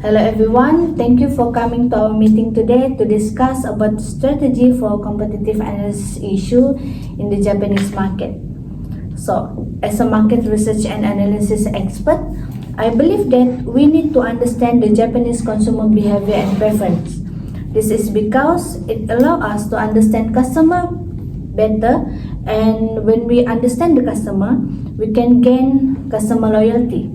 Hello everyone, thank you for coming to our meeting today to discuss about strategy for competitive analysis issue in the Japanese market. So, as a market research and analysis expert, I believe that we need to understand the Japanese consumer behavior and preference. This is because it allows us to understand customer better, and when we understand the customer, we can gain customer loyalty.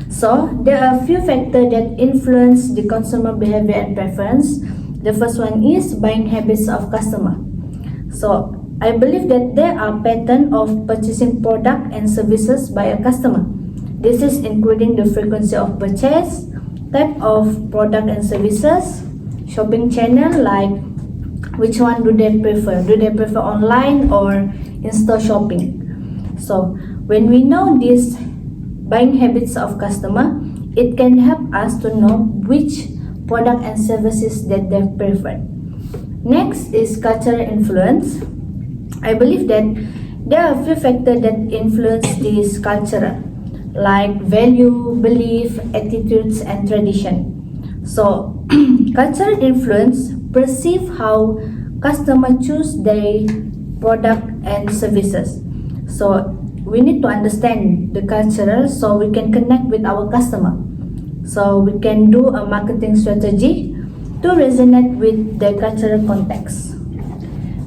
So, there are a few factors that influence the consumer behavior and preference. The first one is buying habits of customer. So, I believe that there are patterns of purchasing product and services by a customer. This is including the frequency of purchase, type of product and services, shopping channel, like which one do they prefer? Do they prefer online or in-store shopping? So, when we know these buying habits of customer, it can help us to know which product and services that they prefer. Next is cultural influence. I believe that there are a few factors that influence this culture, like value, belief, attitudes, and tradition. So, cultural influence perceive how customers choose their product and services. So, we need to understand the cultural so we can connect with our customer. So, we can do a marketing strategy to resonate with the cultural context.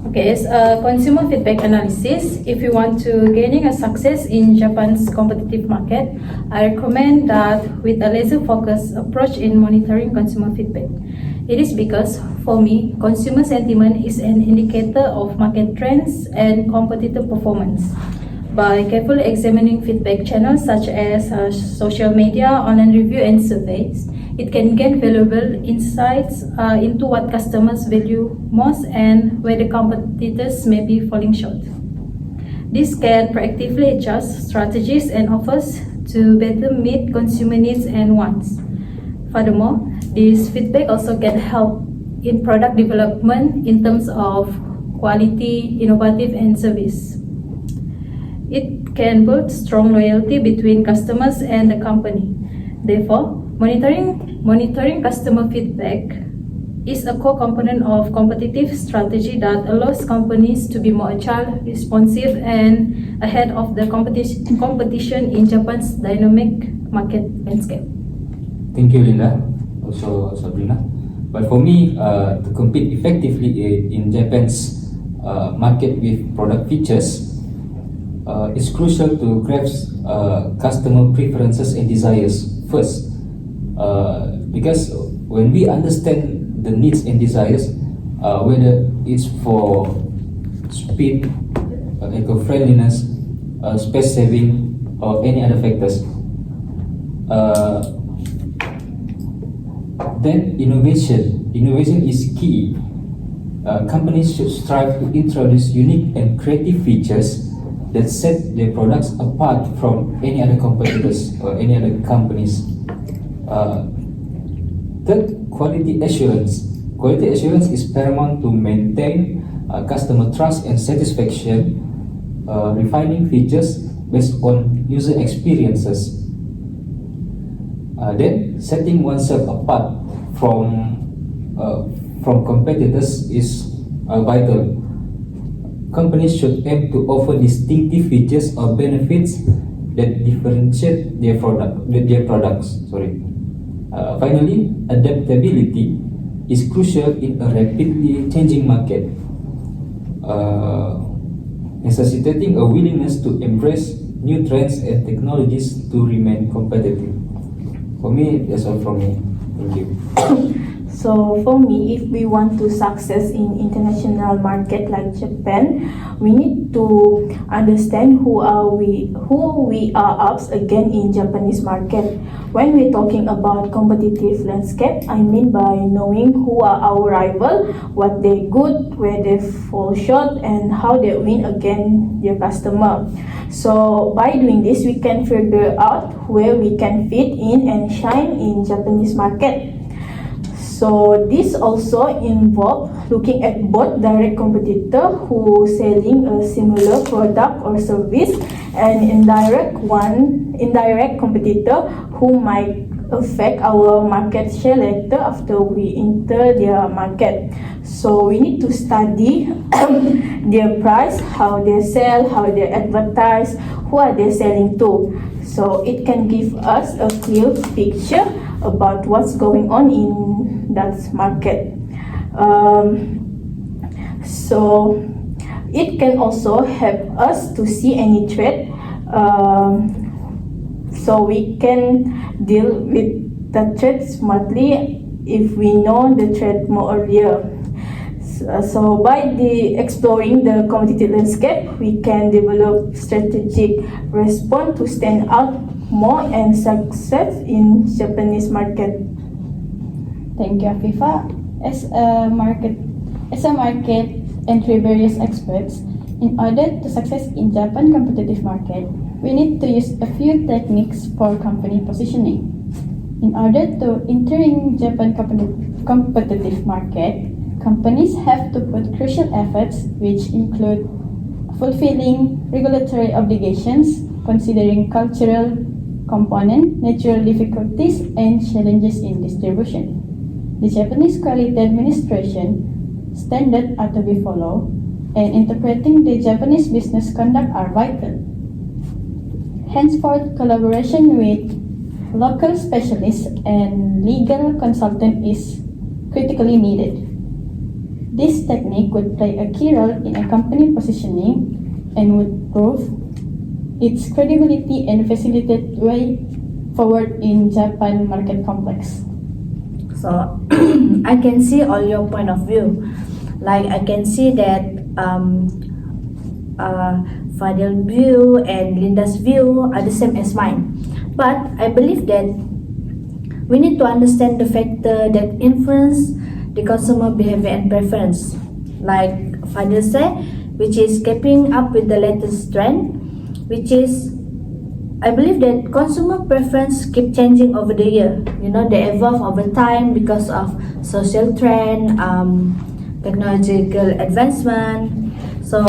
Okay, as a consumer feedback analysis, if you want to gaining a success in Japan's competitive market, I recommend that with a laser-focused approach in monitoring consumer feedback. It is because, for me, consumer sentiment is an indicator of market trends and competitor performance. By carefully examining feedback channels such as social media, online review, and surveys, it can gain valuable insights into what customers value most and where the competitors may be falling short. This can proactively adjust strategies and offers to better meet consumer needs and wants. Furthermore, this feedback also can help in product development in terms of quality, innovative, and service. It can build strong loyalty between customers and the company. Therefore, monitoring customer feedback is a core component of competitive strategy that allows companies to be more agile, responsive, and ahead of the competition in Japan's dynamic market landscape. Thank you, Linda. Also, Sabrina. But for me, to compete effectively in Japan's market with product features, it's crucial to grasp customer preferences and desires first, because when we understand the needs and desires, whether it's for speed, eco-friendliness, space saving, or any other factors, then innovation is key. Companies should strive to introduce unique and creative features that set their products apart from any other competitors or any other companies. Third, quality assurance. Quality assurance is paramount to maintain customer trust and satisfaction, refining features based on user experiences. Then, setting oneself apart from competitors is vital. Companies should aim to offer distinctive features or benefits that differentiate their products. Finally, adaptability is crucial in a rapidly changing market, necessitating a willingness to embrace new trends and technologies to remain competitive. For me, that's all from me. Thank you. So for me, if we want to success in international market like Japan, we need to understand who we are up against in Japanese market. When we're talking about competitive landscape, I mean by knowing who are our rival, what they good, where they fall short, and how they win against their customer. So by doing this, we can figure out where we can fit in and shine in Japanese market. So this also involves looking at both direct competitor who selling a similar product or service and indirect competitor who might affect our market share later after we enter their market. So we need to study their price, how they sell, how they advertise, who are they selling to. So it can give us a clear picture about what's going on in that market. So it can also help us to see any threat, so we can deal with the threat smartly if we know the threat more earlier. So by exploring the competitive landscape, we can develop strategic response to stand out more and success in Japanese market. Thank you, Afifa. As a market entry barriers experts, in order to success in Japan competitive market, we need to use a few techniques for company positioning. In order to enter in Japan competitive market, companies have to put crucial efforts which include fulfilling regulatory obligations, considering cultural component, natural difficulties, and challenges in distribution. The Japanese quality administration standards are to be followed, and interpreting the Japanese business conduct are vital. Henceforth, collaboration with local specialists and legal consultant is critically needed. This technique would play a key role in a company positioning and would prove its credibility and facilitate way forward in Japan market complex. So I can see all your point of view. Like I can see that Fadil's view and Linda's view are the same as mine. But I believe that we need to understand the factor that influence the consumer behavior and preference. Like Fadil said, which is keeping up with the latest trend, which is I believe that consumer preference keep changing over the year. They evolve over time because of social trend, technological advancement. So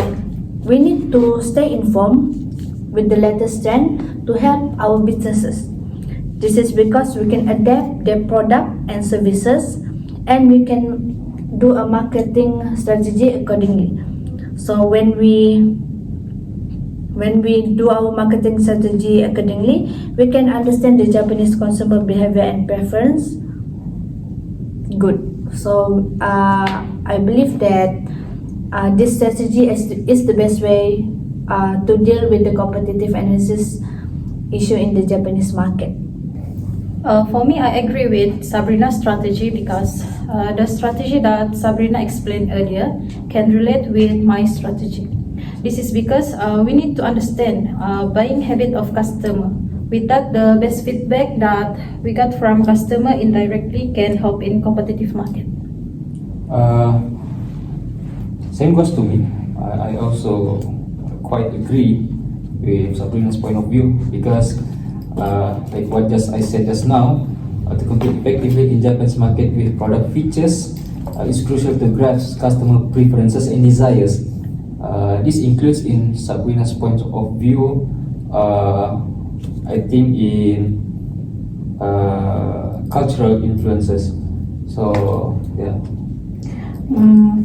we need to stay informed with the latest trend to help our businesses. This is because we can adapt their product and services, and we can do a marketing strategy accordingly. So when we do our marketing strategy accordingly, we can understand the Japanese consumer behavior and preference good. So I believe that this strategy is the best way to deal with the competitive analysis issue in the Japanese market. For me, I agree with Sabrina's strategy because the strategy that Sabrina explained earlier can relate with my strategy. This is because we need to understand buying habit of customer. With that, the best feedback that we got from customer indirectly can help in competitive market. Same goes to me. I also quite agree with Sabrina's point of view because like what I said just now, to compete effectively in Japan's market with product features is crucial to grasp customer preferences and desires. This includes in Sabrina's point of view, I think in cultural influences. So yeah.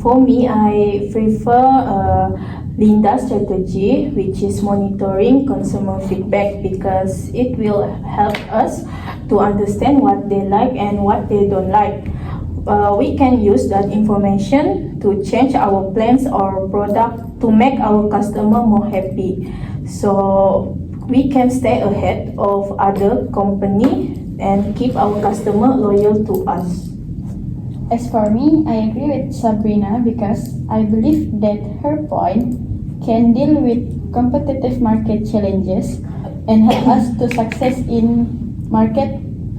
For me, I prefer Linda's strategy, which is monitoring consumer feedback, because it will help us to understand what they like and what they don't like. We can use that information to change our plans or product to make our customer more happy. So we can stay ahead of other company and keep our customer loyal to us. As for me, I agree with Sabrina because I believe that her point can deal with competitive market challenges and help us to success in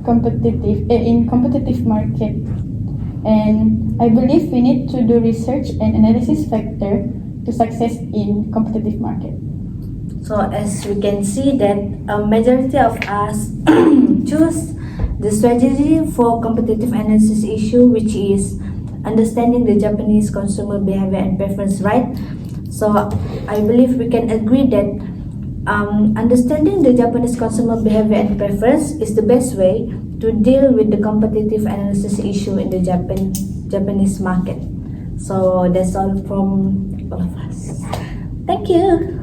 competitive market. And I believe we need to do research and analysis factor to success in competitive market. So as we can see that a majority of us choose the strategy for competitive analysis issue, which is understanding the Japanese consumer behavior and preference, right? So I believe we can agree that understanding the Japanese consumer behavior and preference is the best way to deal with the competitive analysis issue in the Japanese market. So that's all from all of us. Thank you.